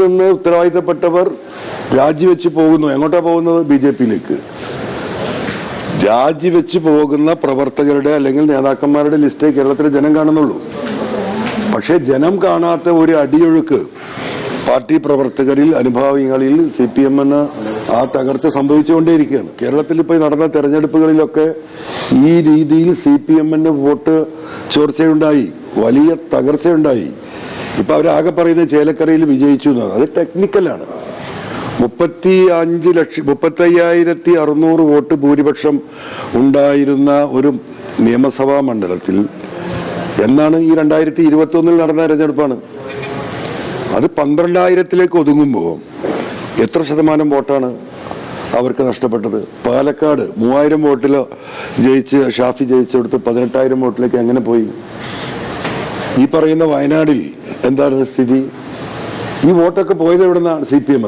നിന്ന് ഉത്തരവാദിത്തപ്പെട്ടവർ രാജിവെച്ച് പോകുന്നു. എങ്ങോട്ടാ പോകുന്നത്? BJP-യിലേക്ക്. രാജിവെച്ച് പോകുന്ന പ്രവർത്തകരുടെ അല്ലെങ്കിൽ നേതാക്കന്മാരുടെ ലിസ്റ്റേ കേരളത്തിലെ ജനം കാണുന്നുള്ളൂ. പക്ഷെ ജനം കാണാത്ത ഒരു അടിയൊഴുക്ക് പാർട്ടി പ്രവർത്തകരിൽ, അനുഭാവികളിൽ CPM-ന് ആ തകർച്ച സംഭവിച്ചുകൊണ്ടേയിരിക്കുകയാണ്. കേരളത്തിൽ ഇപ്പോൾ നടന്ന തെരഞ്ഞെടുപ്പുകളിലൊക്കെ ഈ രീതിയിൽ CPM-ന് വോട്ട് ചോർച്ചയുണ്ടായി, വലിയ തകർച്ചയുണ്ടായി. ഇപ്പൊ അവരാകെ പറയുന്നത് ചേലക്കരയിൽ വിജയിച്ചു എന്നാണ്. അത് ടെക്നിക്കലാണ്. 35,600 വോട്ട് ഭൂരിപക്ഷം ഉണ്ടായിരുന്ന ഒരു നിയമസഭാ മണ്ഡലത്തിൽ എന്നാണ് ഈ 2021 നടന്ന തെരഞ്ഞെടുപ്പാണ്. അത് 12,000-ലേക്ക് ഒതുങ്ങുമ്പോൾ എത്ര ശതമാനം വോട്ടാണ് അവർക്ക് നഷ്ടപ്പെട്ടത്? പാലക്കാട് 3,000 വോട്ടിൽ ജയിച്ച് ഷാഫി ജയിച്ചെടുത്ത് 18,000 വോട്ടിലേക്ക് എങ്ങനെ പോയി? ഈ പറയുന്ന വയനാടിൽ എന്താണ് സ്ഥിതി? ഈ വോട്ടൊക്കെ പോയത് എവിടുന്നാണ്? CPM.